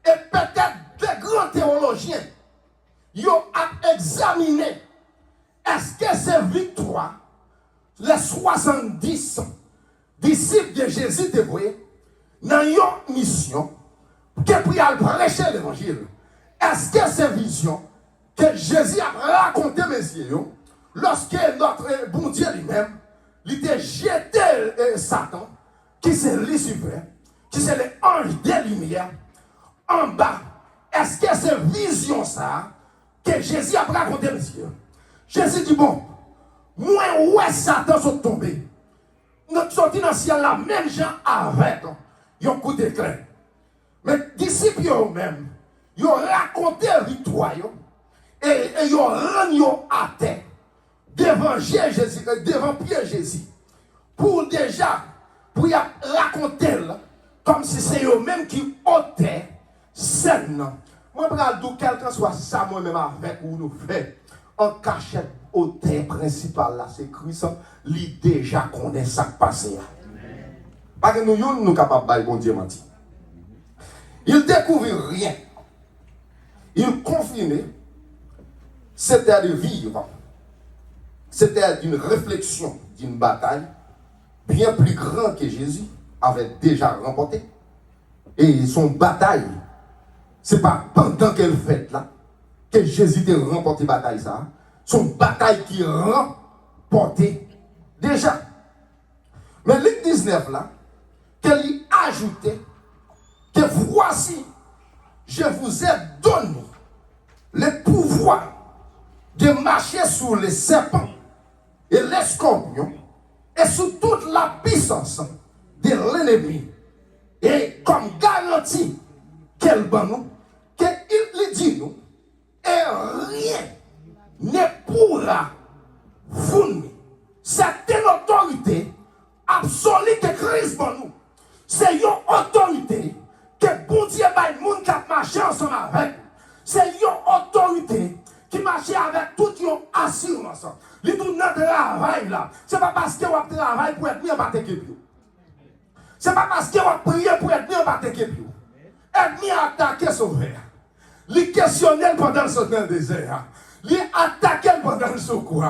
Et peut-être des grands théologiens, ils ont examiné est-ce que ces victoires, les 70 disciples de Jésus dévoués, dans une mission, qui pour prêcher l'évangile, est-ce que ces visions que Jésus a racontées, messieurs, lorsque notre bon Dieu lui-même, il a jeté Satan, qui c'est Lucifer, qui c'est l'ange des lumières, en bas, est-ce que ces visions ça, que Jésus a raconté, messieurs? Jésus dit, bon, moi, où est Satan sont tombés? Nous sommes dans le ciel, la même gens avec un coup d'éclair. Mais disciples eux-mêmes, ils ont raconté la victoire et ils ont rendu à terre devant Jésus, devant Pierre Jésus. Pour déjà, pour raconter comme si c'est eux-mêmes qui ôtaient scène. Moi, je vais dire quelqu'un soit ça moi-même avec ou nous fait en cachette auteur principal là, c'est Christ, lui déjà connaît ça qui passe. Parce que nous sommes capables de bon Dieu mentir. Il découvre rien. Il confirme, c'était de vivre. C'était d'une réflexion, d'une bataille bien plus grande que Jésus avait déjà remporté. Et son bataille, ce n'est pas pendant qu'elle fait là que Jésus a remporté la bataille ça. Son bataille qui remporté déjà. Mais Luc 19 là, qu'elle y ajoutait que voici, je vous ai donné le pouvoir de marcher sur les serpents et les scorpions et sous toute la puissance de l'ennemi. Et comme garantie qu'elle nous, qu'il lui dit nous, et rien ne pourra vous nuire. C'est une autorité absolue que Christ pour nous. C'est une autorité que bon Dieu va le monde qui a marché ensemble avec. C'est une autorité qui marche avec toute une assurance. Les tout notre travail là, c'est pas parce que vous travaillez pour être mis en bataille. C'est pas parce que vous priez pour être mis en bataille. Être mis à attaquer sauveur. Les questionner pendant le désert. Les attaquer pendant le secours.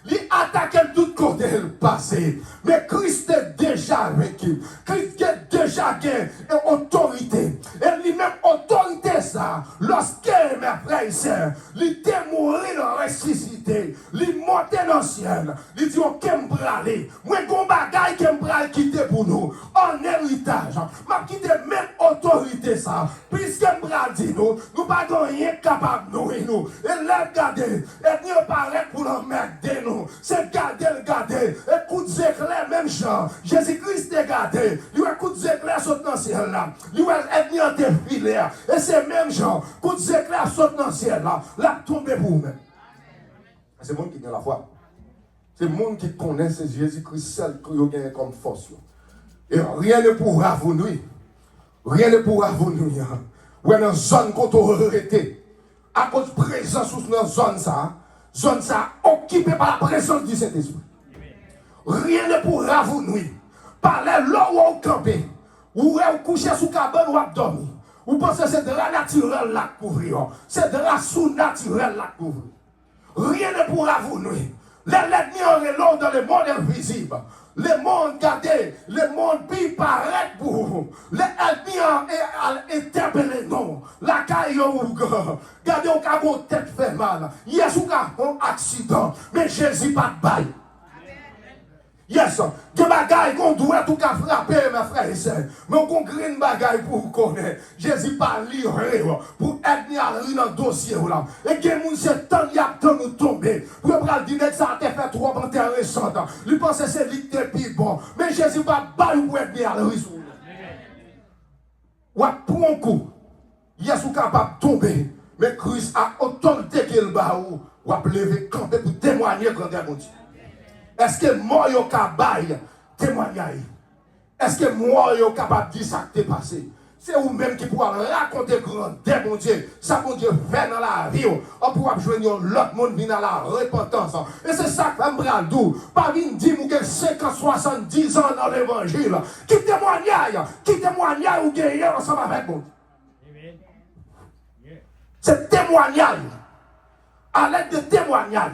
Les attaquer de tous côtés le passé. Mais Christ est déjà vécu. Christ est déjà gagné autorité. Et lui-même autorité ça. Lorsque mes frères et sœurs, il était mort de ressuscité. Il monté dans le ciel. Il dit ok m'braler. Moi gon bagaille que m'bral quitter pour nous. En héritage. M'a quitté même autorité ça. Puisque m'bral dit nous, nous pas rien capable de nous. Et là garder. Et nous paraît pour nous mettre de nous. C'est garder le garder. Et coup d'éclair même genre. Jésus-Christ est gardé. Il y a un coup d'éclair saute dans le ciel là. Il y a un ennemi en défilé. Et c'est même genre. Coup d'éclair saute dans le ciel là. Là tombe pour vous-même. C'est le monde qui a la foi. C'est le monde qui connaît c'est Jésus-Christ seul qui a comme force. Et rien ne pourra vous nuire. Rien ne pourra vous nuire. Ou dans une zone qu'on a arrêté. À cause de présence dans la zone ça occupée par la présence du Saint-Esprit. Rien ne pourra vous nuire. Parlez là où vous campez, ou vous couchez sous cabane ou vous dormir. Vous pensez que c'est de la naturelle là que couvrir. C'est de la sous-naturelle là que couvrir. Rien ne pourra vous nuire. L'ennemi en relance dans le monde invisible. Le monde gardé, le monde puis paraît pour vous. L'ennemi est interpellé, non. La caille ou gardez au cas où tête fait mal. Yes, ou un accident. Mais Jésus pas de bail. Yes, que bagaille qu'on doit tout qu'à frapper, mes frères et sœurs. Mais on green bagaille pour vous connaître. Jésus pas livré pour être mis à dans le dossier là. Et que moun c'est tant y a tant nous tomber. Pour le dire que ça a été fait trop intéressant. Lui pense que c'est vite plus bon. Mais Jésus pas bail pour être mis à risque. Ou pour un coup. Yes, ou capable de tomber. Mais Christ a autorité qu'il bat ou a lever camper pour témoigner quand mon Dieu. Est-ce que moi, je suis capable de témoigner? Est-ce que moi, je suis capable de dire ça qui est passé? C'est vous-même qui pourra raconter grand mon Dieu. Ça, mon Dieu, fait dans la vie. On pourra joindre l'autre monde venir dans la repentance. Et c'est ça que je me dis. Pas venir dire que 50, 70 ans dans l'évangile. Qui témoigne ou gagner ensemble avec moi. C'est témoignage. À l'aide de témoignage,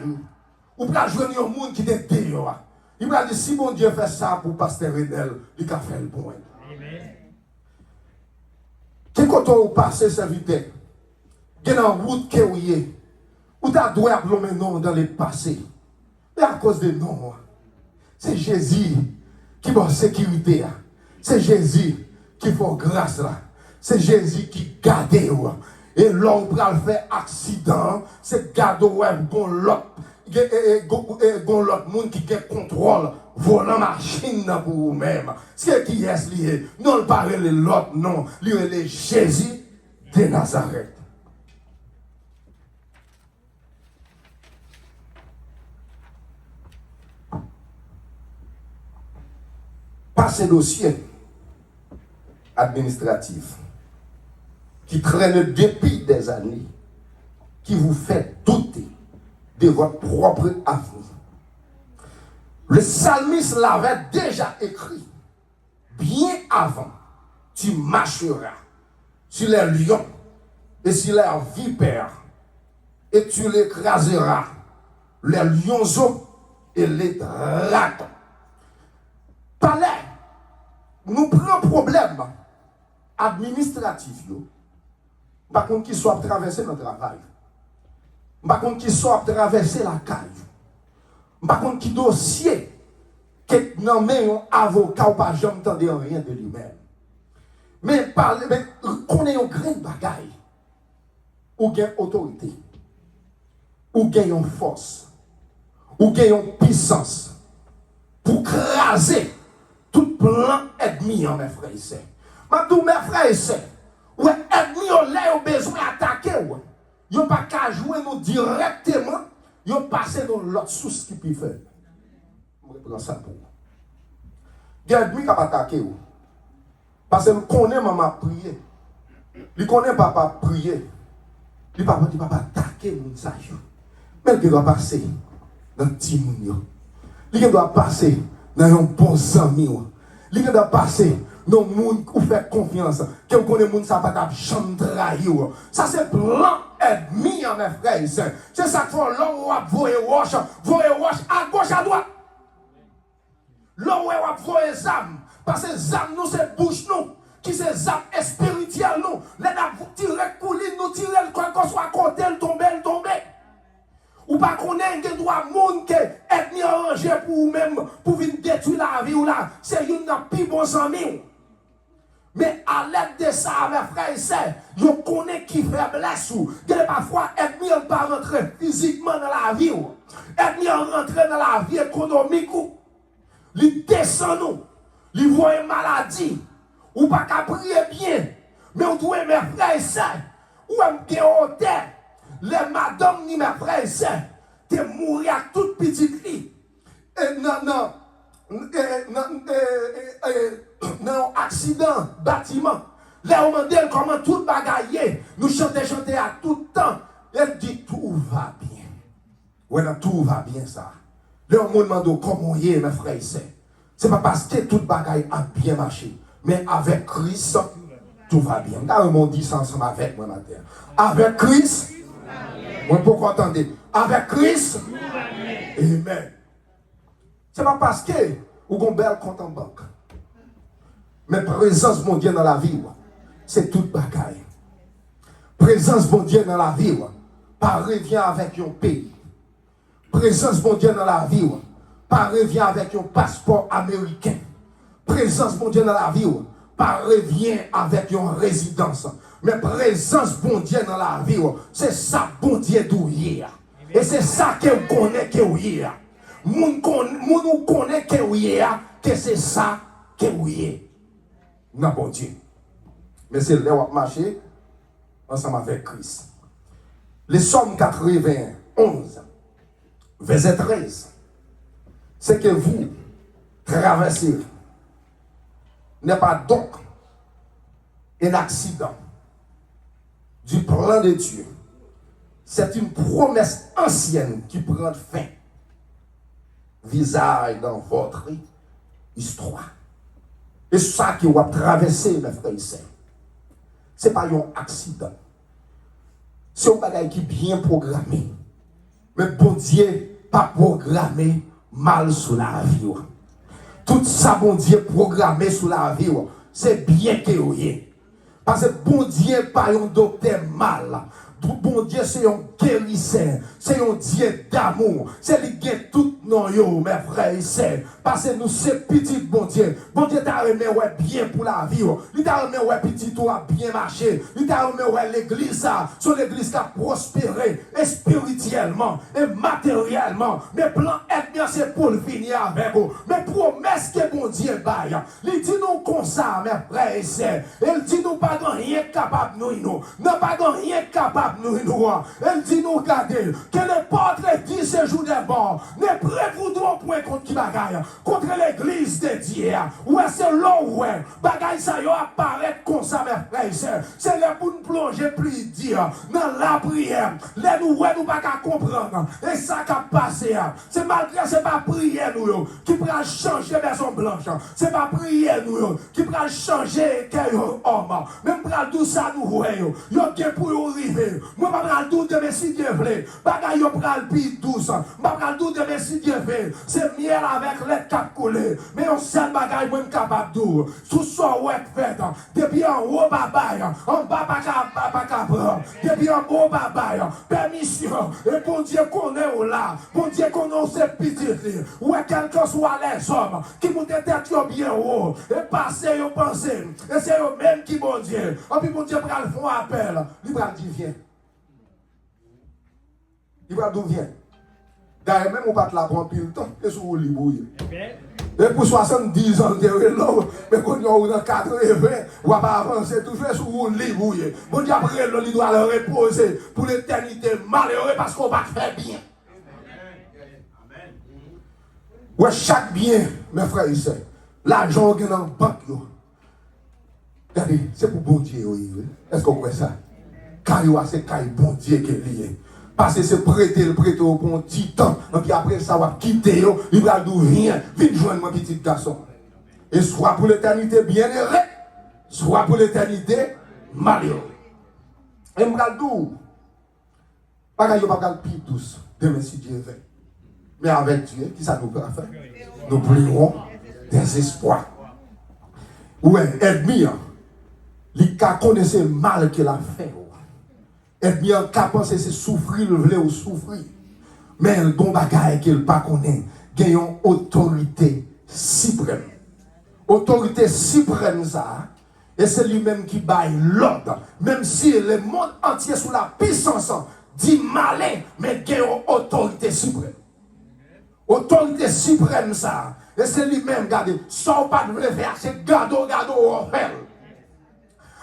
vous pouvez jouer un monde qui est dehors. Il va dire, si mon Dieu fait ça pour Pasteur Renel, il a fait le bon. Qui quand on passe serviteur, il y a une route qui est où tu as dû appeler non dans le passé. Mais à cause de non, c'est Jésus qui va sécurité. C'est Jésus qui fait grâce là. C'est Jésus qui garde. Et l'homme pour faire accident, c'est garder bon l'autre. L'autre monde qui a contrôle volant machine pour vous-même. C'est qui est lié. Non, le parle de l'autre, non. Lui, est Jésus de Nazareth. Par ces dossiers administratifs qui traînent depuis des années, qui vous fait douter de votre propre avenir. Le psalmiste l'avait déjà écrit. Bien avant, tu marcheras sur les lions et sur les vipères, et tu l'écraseras, les lionceaux et les dragons. Par là, nous prenons problème administratif. Par contre, qui soit traverser notre travail. Par contre, qui soit traverser la caille. Par contre, qui dossier, que non mais un avocat ou pas jamais entendu rien de lui-même. Mais parler, mais qu'on ait une grande bagaille, ou gain autorité, ou gain une force, ou gain une puissance, pour craser tout plan ennemi en mes frères et sœurs. Maintenant, mes frères et sœurs, ou ennemi ont besoin d'attaquer, ils n'ont pas qu'à jouer nous directement, ils ont passé dans l'autre source qui peut faire. Je reprends ça pour vous. Il y a ennemi qui a attaqué. Parce que connaît maman prier. Il connaît papa prier. Il papa dit papa attaquer mon sage. Mais il doit passer dans le petit monde. Il doit passer dans un bon ami. Il doit passer dans le monde qui fait confiance. Que vous connaissez le monde, ça va pas jamais trahir. Ça c'est plan ennemi, mes frères et sœurs. C'est ça qu'il faut l'homme voyer roche à gauche, à droite. L'homme voyer les âmes. Parce que les âmes, nous, c'est bouche, nous. Qui c'est les âmes spirituelles, nous. Les âmes, vous tirez couline, nous tirez le coin, qu'on soit côté, le tomber. Ou pas qu'on ait des droits monde qui est mis arrangé pour vous-même, pour venir détruire la vie ou là. C'est une des plus bons amis. Mais à l'aide de ça, mes frères et sœurs, je connais qui faiblesse ou. Parfois, ennemi n'a pas rentré physiquement dans la vie ou. Ennemi a rentré dans la vie économique ou. Il descend nous. Il voit une maladie. Ou pas qu'à prier bien. Mais on doit, mes frères et sœurs, ou un hôtel. Les madames ni mes frères et sœurs, te mourir à toute petite vie. Non, accident, bâtiment. Là, on m'a dit comment tout bagaille. Nous chanter à tout temps. Elle dit tout va bien. Ouais, non, tout va bien ça. Là, on me demande comment y est, mes frères et sœurs. Ce n'est pas parce que tout bagaille a bien marché. Mais avec Christ, tout va bien. Quand on dit ça ensemble avec moi, matin. Avec Christ, moi, pourquoi attendez? Avec Christ, amen. Ce n'est pas parce que vous avez un bel compte en banque. Mais présence mon Dieu dans la vie, c'est toute bagaille. Présence mon Dieu dans la vie, pas revient avec un pays. Présence mon Dieu dans la vie, pas revient avec un passeport américain. Présence mon Dieu dans la vie, pas revient avec une résidence. Mais présence bon Dieu dans la vie, c'est ça bon Dieu d'ouïe. Et c'est ça que vous connaissez que vous y est. Moun connaît que vous y est, que c'est ça que vous y est. Non, bon Dieu. Mais c'est là où on marcher ensemble avec Christ. Les Psaumes 91, verset 13, c'est que vous traversez n'est pas donc un accident du plan de Dieu. C'est une promesse ancienne qui prend fin. Visage dans votre histoire. Et ça qui va traverser, mes frères et sœurs, ce n'est pas un accident. C'est un bagage qui est bien programmé. Mais bon Dieu, pas programmé mal sur la vie. Tout ça, bon Dieu, programmé sur la vie, c'est bien que vous ayez. Parce que bon Dieu, pas un docteur mal. Bon Dieu, c'est un guérisseur. C'est un Dieu d'amour. C'est lui qui est tout non yo, mes frères et sœurs. Parce que nous, c'est petit bon Dieu. Bon Dieu t'a remis ouais bien pour la vie. Il t'a remis ouais petit tout a bien marché. Il t'a remis ouais l'église, sur l'église qui a prospéré, et spirituellement, et matériellement. Mais plan être bien, c'est pour le finir avec vous. Mais promesse que bon Dieu baille. Il dit nous comme ça, mes frères et sœurs. Il dit nous pas rien capable nous. Non pas rien capable. Elle dit nous regardez que les portes les 10 séjours des bords ne prévoudront point contre qui bagaille contre l'église de Dieu. Ouais c'est là ouais bagaille ça y apparaît comme ça mes frères. C'est là pour nous plonger plus dire dans la prière. Les nous ouais nous pas qu'à comprendre et ça qui a passé. C'est malgré c'est pas prière nous qui pourra changer maison blanche. C'est pas prière nous qui pourra changer quel homme. Même pour tout ça nous voyons. Yo qui pour arriver. Moi, je ne vais pas le de mes si Dieu veut. Bagaille, je prends le plus douce. Je ne vais pas le de mes si Dieu veut. C'est miel avec les cap collés. Mais on sait le bagaille, je suis capable de. Sous ça, ouais, fait. Depuis en haut, babaye. En bas, pas capable. Depuis en haut, babaye. Permission. Et bon Dieu, qu'on est là. Bon Dieu, qu'on est ces petits. Ouais, quel que soit les hommes qui vous tête bien haut. Et passer, vous pensez. Et c'est eux-mêmes qui, bon Dieu. Et puis, bon Dieu, prend le fond appel. Il va dire, viens. Il va d'où vient. D'ailleurs, même on va te la prendre pile temps, et sur le libouille. Et pour 70 ans, mais quand on est dans 80, on va pas avancer, tout fait sur le libouille. Bon Dieu, après, il doit le reposer pour l'éternité malheureux parce qu'on va faire bien. Ouais, chaque bien, mes frères et sœurs, l'argent qui est dans la banque, regardez, c'est pour bon Dieu. Est-ce qu'on voit ça? Car c'est car bon Dieu qui est lié. Parce que c'est prêter au bon petit temps. Et puis après ça va quitter, il va d'où vient joindre mon petit garçon. Et soit pour l'éternité bien-aimé, soit pour l'éternité malheureux. Et je vais d'où? Pas qu'il n'y a pas de plus douce, demain si Dieu veut. Mais avec Dieu, qui ça nous peut faire? Nous prierons des espoirs. Ouais, ennemi, il connaît le mal qu'il a fait. Et bien, qu'à penser, c'est souffrir, le voulait ou souffrir. Mais le bon bagaille qu'il n'a pas connaît, il y a une autorité suprême. Autorité suprême, ça. Et c'est lui-même qui baille l'ordre. Même si le monde entier sous la puissance dit malin, mais il y a une autorité suprême. Autorité suprême, ça. Et c'est lui-même, regardez, sans pas de faire, c'est gado, on fait.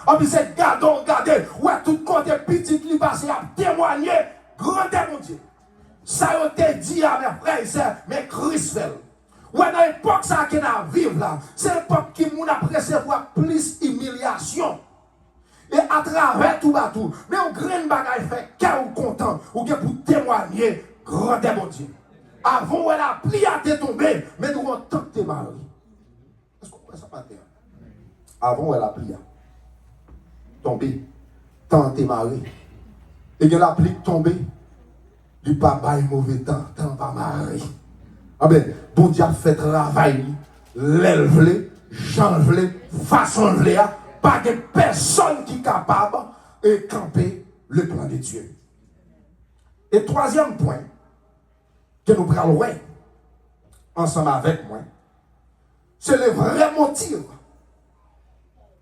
Et puis c'est regardez, ouais, tout côté petit qui passe à témoigner, grandeur mon Dieu. Ça a été dit à mes frères et sœurs, mais Christ fait. Ouais, dans l'époque ça qui est à vivre là, c'est l'époque qui nous a recevoir plus d'humiliation. Et à travers tout bateau, mais on graine bagaille fait, car on content, ou que pour témoigner, grandeur mon Dieu. Avant, elle a plié à te tomber, mais nous avons tant de mari. Est-ce qu'on peut ça pas dire? Avant, elle a plié. Tomber, tant t'es marié. Et que la pluie tomber, du papa est mauvais temps, tant pas marié. Ah ben, bon Dieu a fait travail, l'élève, change, façon pas de personne qui est capable de camper le plan de Dieu. Et troisième point, que nous prenons ensemble avec moi, c'est le vrai motif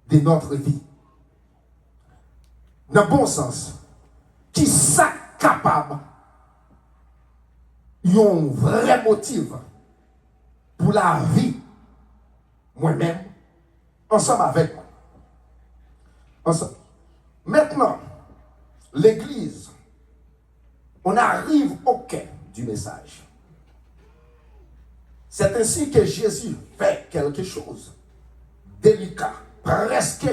de notre vie. Dans le bon sens, qui sont capables, ils ont un vrai motif pour la vie, moi-même, ensemble avec moi. Ensemble. Maintenant, l'Église, on arrive au cœur du message. C'est ainsi que Jésus fait quelque chose de délicat, presque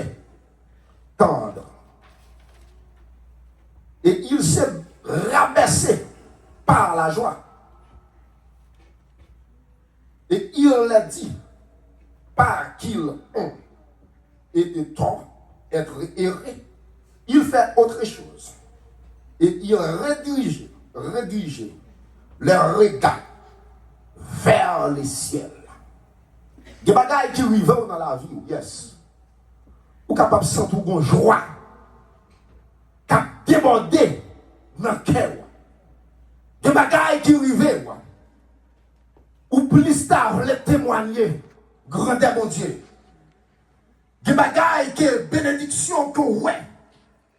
tendre. Et il s'est rabaissé par la joie. Et il l'a dit, par qu'ils ont été tort, être errés, il fait autre chose. Et ils redirigeaient leur regard vers les ciels. Des bagailles qui arrivent dans la vie, yes. Ou capable de sentir une joie qui a débordé dans le cœur. Des bagailles qui arrivent, ou plus tard, les témoigner, grandeur mon Dieu. Des bagailles que bénédiction que ouais,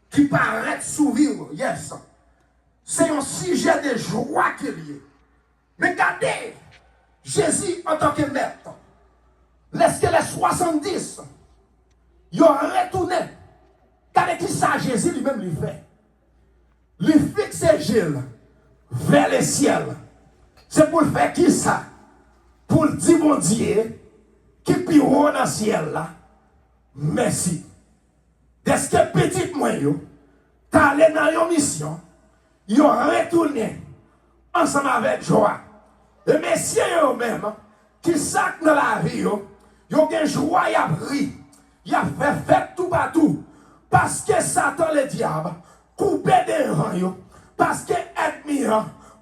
qui paraît sourire, yes. C'est un sujet de joie qu'il y a. Mais regardez, Jésus en tant que maître, laisse que les 70, ils ont retourné. Regardez qui ça Jésus lui-même lui fait. Lui fixe Gilles vers le ciel. C'est pour le faire qui ça? Pour le dire mon Dieu, qui est haut dans le ciel là. Merci. Dès que petit moyen, tu allé dans une mission, ils ont retourné ensemble avec joie. Et messieurs eux-mêmes, qui sacent dans la vie, ils ont une joie, ils ont ri, ils ont fait fête tout partout. Parce que Satan, le diable, coupé des rangs, parce que ennemi,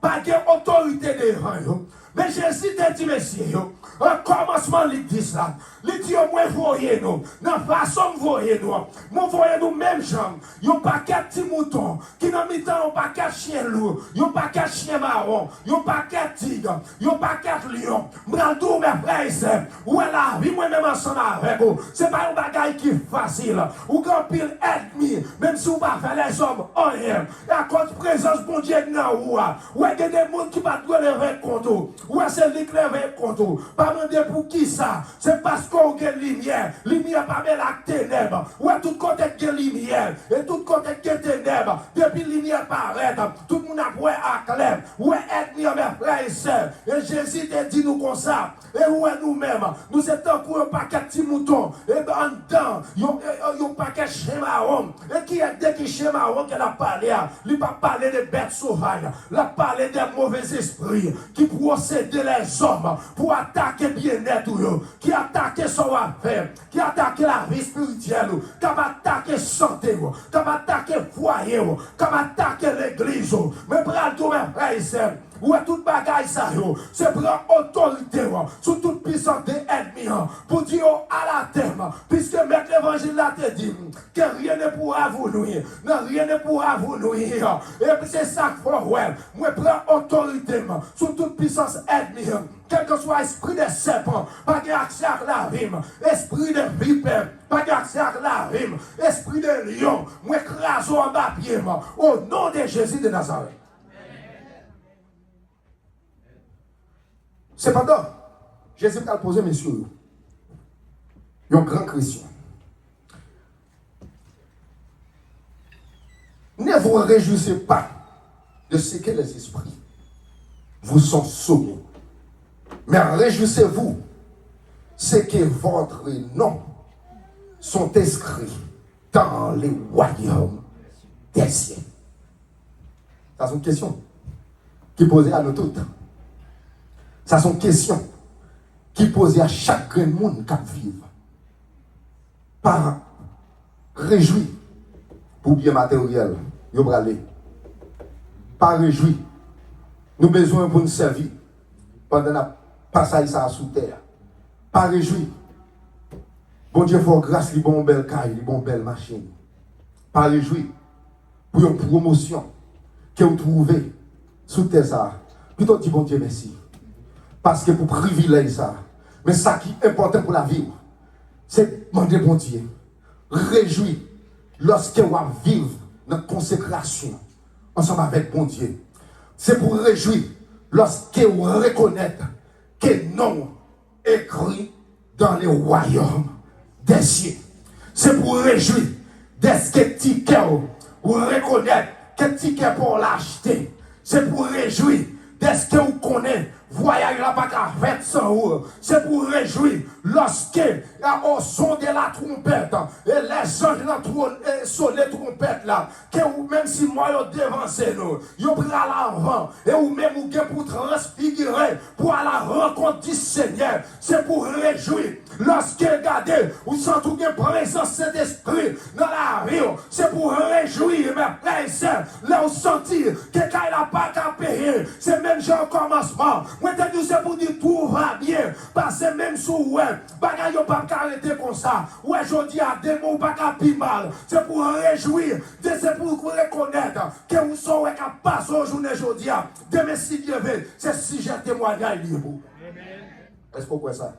pas d'autorité des rangs. Mais Jésus te dit, messieurs, au commencement, il dit ça. Il dit, moi, voyez nous. Dans la façon, voyez nous. Moi, voyez nous, même gens. Il n'y a pas qu'un petit mouton. Qui n'a mis tant, pas qu'un chien lourd. Il n'y a pas qu'un chien marron. Il n'y a pas qu'un tigre. Il n'y a pas qu'un lion. Brandou, mes frères et sœurs. Ou est la vie, moi-même, ensemble avec vous. Ce n'est pas un bagage qui est facile. Ou grand pile ennemi. Même si vous ne pas faire les hommes, rien. Et à cause de la présence de Dieu, ou est-ce qu'il y a des gens qui ne peuvent pas lever contre. Ou est-ce que c'est lever contre. Pas demander pour qui ça. C'est parce qu'on a lumière. Lumière pas mal la ténèbres. Ou est tout côté de lumière. Et tout côté de ténèbres. Depuis lumière paraît. Tout le monde a vu à clair. Ou est ennemi, mes frères et sœurs. Et Jésus te dit nous comme ça. Et où est nous-mêmes? Nous sommes pour un paquet de petits moutons. Et en dedans, il y a un paquet de schémas. Et qui est dès qu'il schéma qu'elle a parlé? Il n'a pas parlé de bêtes sauvages. Il a parlé des mauvais esprits qui procèdent les hommes pour attaquer bien-être, qui attaquent son affaire, qui attaquent la vie spirituelle, qui attaquent santé, qui attaquent foyer, qui attaquent l'église. Mais prends tous mes frères et sœurs. Ou est toute bagaille ça, c'est prendre autorité sur toute puissance des ennemis pour dire à la terre, puisque mettre l'évangile là te dit que rien ne pourra vous nuire, non, rien ne pourra vous nuire. Et puis c'est ça qu'il faut voir. Moi, prends autorité sur toute puissance ennemie. Quel que soit l'esprit de serpent, pas d'accès à la rime, esprit de vipère, pas d'accès à la rime, esprit de lion, moi, écrase en bas pied, au nom de Jésus de Nazareth. Cependant, Jésus a posé, messieurs, une grande question. Ne vous réjouissez pas de ce que les esprits vous sont soumis, mais réjouissez-vous ce que votre nom sont inscrits dans les royaumes des cieux. Ça, c'est une question qui est posée à nous toutes. Ça, sont questions qui posent à chaque monde qui vit. Par réjoui pour bien matériel, yo aller. Par réjoui, nous besoin pour nous servir pendant le passage ça sous terre. Par réjoui, bon Dieu faut grâce, li bon belle caille, li bon belle machine. Par réjoui pour une promotion que vous trouvez sous terre ça. Plutôt dit bon Dieu merci. Parce que pour privilège ça. Mais ça qui est important pour la vie, c'est demander bon Dieu. Réjouir lorsque vous vivez notre consécration ensemble avec bon Dieu. C'est pour réjouir lorsque vous reconnaissez que non écrit dans les royaumes des cieux. C'est pour réjouir dès que ticket vous reconnaissez que ticket pour l'acheter. C'est pour réjouir dès que vous connaissez voyage là pas qu'à faire sans vous. C'est pour réjouir lorsque au son de la trompette et les anges là sonner trompette là, que ou même si moi yo devancé nous, yo pris à l'avant et ou même ou pour transfigurer pour à la rencontre du Seigneur. C'est pour réjouir lorsque regardez ou sentez une présence de l'esprit dans la vie. C'est pour réjouir mes frères et sœurs. Là où sentir que quand il n'a pas qu'à payer, c'est même genre commencement. Moi je dis c'est pour dire tout va bien. Parce que même sous ouais, bagaille yo pas qu'à arrêter comme ça. Ouais, je dis à des mots pas qu'à pi mal. C'est pour réjouir, c'est pour reconnaître que vous serez capable de journée aujourd'hui. Demain si Dieu veut, c'est si j'ai témoignage libre. Est-ce que vous comprenez ça?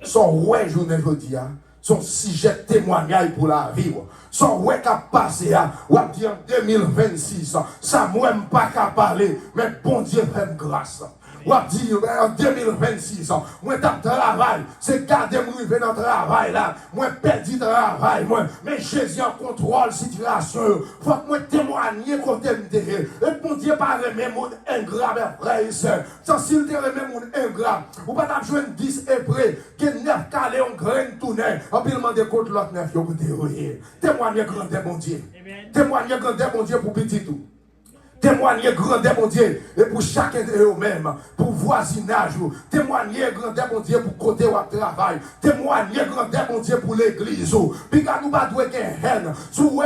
Son ouais journée aujourd'hui, son sujet témoignage pour la vie. Son ouais qui a passé, ou a dit en 2026, ça moi pas qu'à parler, mais bon Dieu fait grâce. Ou a dit en 2026, moi t'as travail, c'est garder moi dans le travail là, moi perdu le travail, moi, mais Jésus en contrôle situation. Faut que moi témoigner côté me et bon Dieu pas remet mon ingrat mes frères et sœurs. Sans s'il te remet mon ingrat, ou pas t'as besoin de 10 hébreux, que 9 calés on grain tourner, en puis demander contre l'autre 9 yo pour te témoigner grandeur mon Dieu. Témoigner grandeur mon Dieu pour petit tout. Témoigner grandeur, mon Dieu, et pour chacun de eux-mêmes, pour voisinage, témoigner grandeur, mon Dieu, pour côté où travail, témoigner grandeur, mon Dieu, pour l'église. Puis quand nous pas doué haine, sous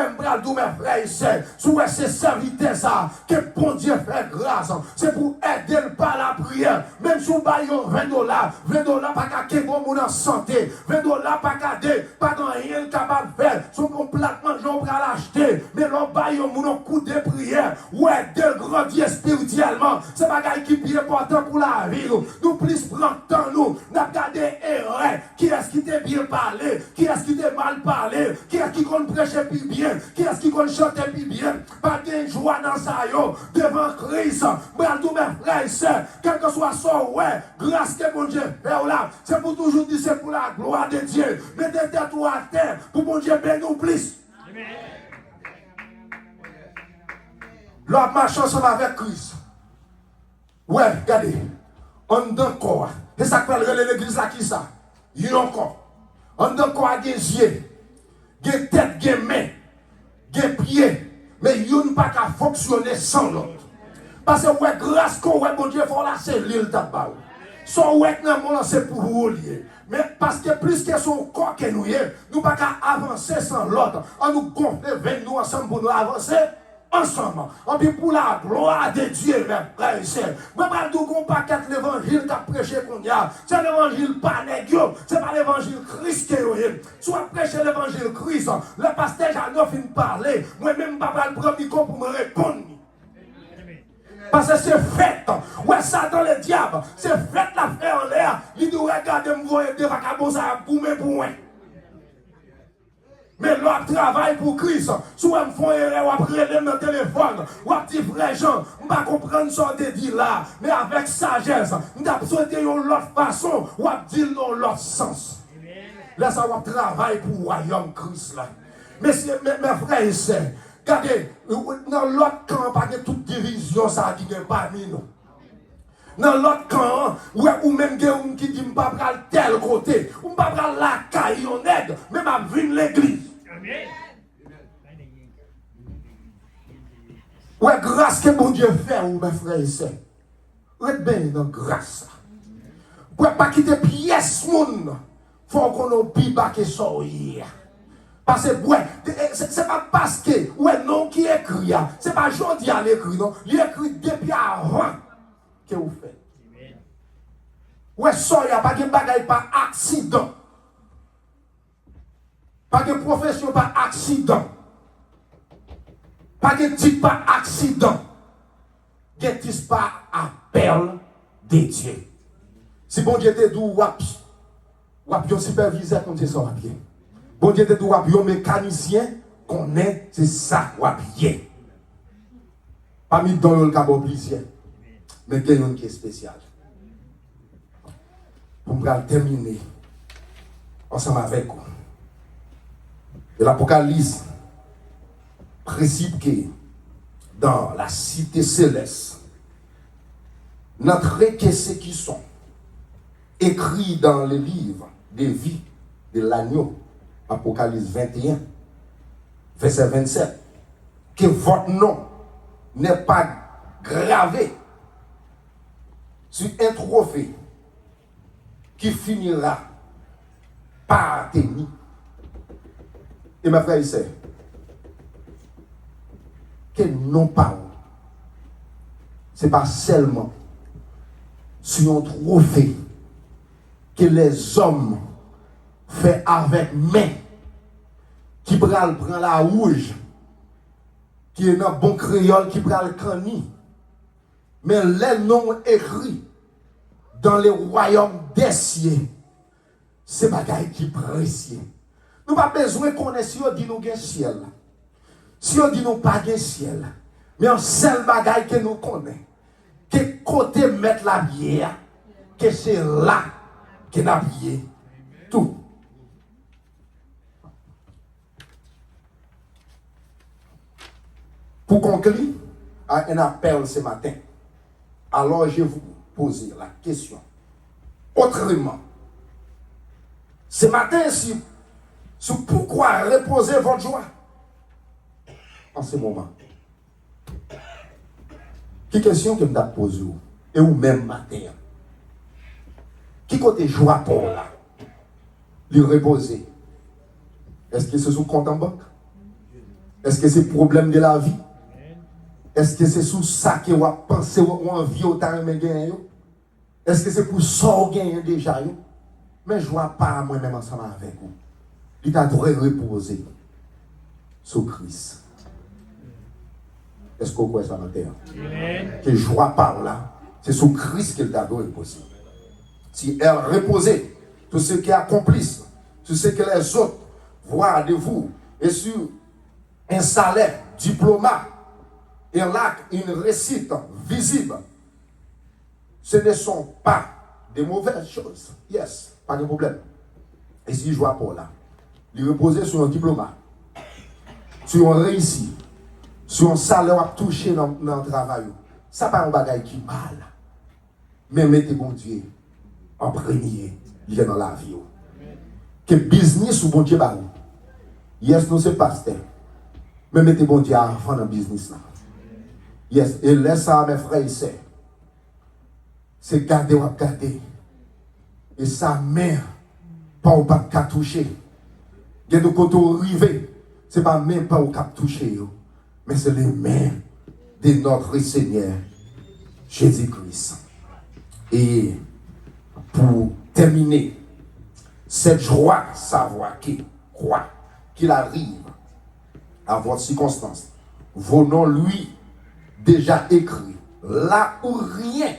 tous mes frères et sœurs, sous ces serviteurs, ça, que bon Dieu fait grâce, c'est pour aider par la prière, même si vous payez $20, pas qu'à bon monde en santé, $20, pas qu'à pas rien capable de faire, son complètement j'en vais l'acheter, mais l'on baille mon coup de prière, ouais, de grandir spirituellement, c'est bagaille qui est important pour la vie. Nous plus prendre temps, nous regardons erreur. Qui est-ce qui t'a bien parlé? Qui est-ce qui t'a mal parlé? Qui est-ce qui compte prêcher plus bien? Qui est-ce qui compte chanter plus bien? Pas de joie dans sa yo, devant Christ. Bral tous mes frères et sœurs, quel que soit son ouais, grâce que mon Dieu fait là, c'est pour toujours dire c'est pour la gloire de Dieu. Mettez tête à terre pour mon Dieu bénir plus. Amen. L'homme marche ensemble avec Christ. Ouais, regardez. On donne corps. Et ça s'appelle l'église là qui ça? Il y a encore. On donne corps à des yeux, des têtes, des mains, des pieds. Mais il n'y a pas qu'à fonctionner sans l'autre. Parce que ouais, grâce qu'on ouais, bon Dieu, il faut la c'est l'île d'abord. Son ouais, c'est pour vous lier. Mais parce que plus que son corps que nous est, nous pas qu'à avancer sans l'autre. On nous gonfle, venez nous ensemble pour nous avancer. Ensemble, on dit pour la gloire de Dieu, mes frères et sœurs. Moi, je ne dis pas que l'évangile qui a prêché qu'on y a, c'est l'évangile pas négio, c'est pas l'évangile Christ qui est. Soit prêcher l'évangile Christ, le pasteur Jeannot finit de parler, moi-même, je ne vais pas prendre le micro pour me répondre. Parce que c'est fait. Ouais, Satan le diable, c'est fait la fait en l'air. Il doit regarder, me voir de vagabond, ça a boumé pour moi. Mais l'autre travail pour Christ, si vous me font erreur, ou après le téléphone, ou dit frère Jean, je ne vais pas comprendre ce que dit là, mais avec sagesse, je vais souhaiter une autre façon, ou dire dans l'autre sens. Là, ça va travailler pour le royaume Christ là. Mais mes frères et sœurs, regardez, dans l'autre camp, pas de toute division, ça dit parmi nous. Dans l'autre camp, ou même qui dit que je ne vais pas prendre tel côté, ou je ne vais pas prendre la caille, on aide, mais je vais venir l'église. Ouais, grâce que mon Dieu fait, ou mes frères et sœurs. Vous êtes bien dans grâce. Vous ne pouvez pas quitter pièce, moun. Faut qu'on ait pi baqué soyer. Parce que, ouais, c'est pas parce que, ouais, non, qui écrit, c'est pas aujourd'hui à l'écrit, non. Il écrit depuis avant que vous faites. Ouais, soyer, pas de bagaille par accident. Pas de profession par accident. Pas de type par accident. Getis par appel de Dieu. Si bon Dieu te dit wap yon superviseur comme c'est ça wap bien. Bon Dieu te dit wap yon mécanicien qu'on est, c'est ça wap bien. Pas mis dans le cabo policier. Mais il y a une qui est spéciale. Pour me terminer ensemble avec vous. Et l'Apocalypse précise que dans la cité céleste, notre que ceux qui sont écrits dans les livres des vies de l'agneau, Apocalypse 21, verset 27, que votre nom n'est pas gravé sur un trophée qui finira par tenir. Et ma frère, il sait que non pas, c'est pas seulement sur un trophée que les hommes font avec main, qui prend la rouge, qui est un bon créole, qui prend le cani. Mais les noms écrits dans les royaumes des cieux, c'est bagaille qui précieux. Nous n'avons pas besoin de connaître si on dit nous avons ciel. Si on dit nous pas de ciel. Mais un seul bagaille que nous connaissons. Que côté mettre la bière, que c'est là que nous avons tout. Pour conclure, à un appel ce matin, alors je vais vous poser la question autrement. Ce matin, sur pourquoi reposer votre joie en ce moment. Quelle question que je me pose et ou même matin. Qui côté joie pour là? Lui reposer. Est-ce que c'est sous compte en banque? Est-ce que c'est le problème de la vie? Est-ce que c'est sous ça que vous pensez ou envie au temps de gagner? Est-ce que c'est pour ça que vous gagnez déjà? Mais je ne vois pas moi-même ensemble avec vous. Il t'a trouvé reposer sur Christ. Est-ce que vous croyez ça matin? Que je ne vois pas là. C'est sur Christ qu'il t'a reposer. Si elle reposait tout ce qui accomplissent, tout ce que les autres voient de vous, et sur un salaire, diplomate, et là, une réussite visible, ce ne sont pas de mauvaises choses. Yes, pas de problème. Et si je vois pas là, il reposer sur un diplôme, sur un réussite, sur un salaire à toucher dans le travail, ça pas un bagage qui mal. Mais mettez bon Dieu en premier, il est dans la vie. Que business ou bon Dieu bah. Yes, nous c'est pasteur. Mais mettez bon Dieu avant dans le business là. Yes, et laisse ça mes frères et sœurs. C'est garder ou garder. Et sa mère, pas au pas qu'à toucher. Il y a de côté arrivé, c'est pas même pas au cap toucher, mais c'est les mains de notre Seigneur Jésus-Christ. Et pour terminer, cette joie, savoir qui croit qu'il arrive à votre circonstance, vos noms lui déjà écrits, là où rien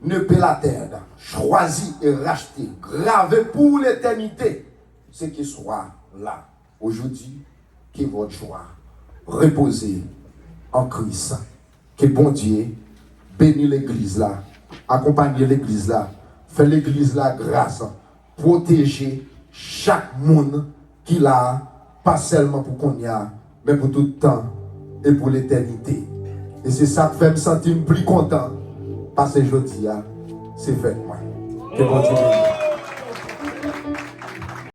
ne peut l'atteindre, choisi et racheté, gravé pour l'éternité, ce qui soit là aujourd'hui, que votre joie reposez en Christ. Que bon Dieu bénisse l'église là, accompagne l'église là, fait l'église là grâce, protéger chaque monde qui l'a, pas seulement pour qu'on y a, mais pour tout le temps et pour l'éternité. Et c'est ça qui fait me sentir plus content. Parce que je dis, c'est fait moi. Que bon Dieu bénisse.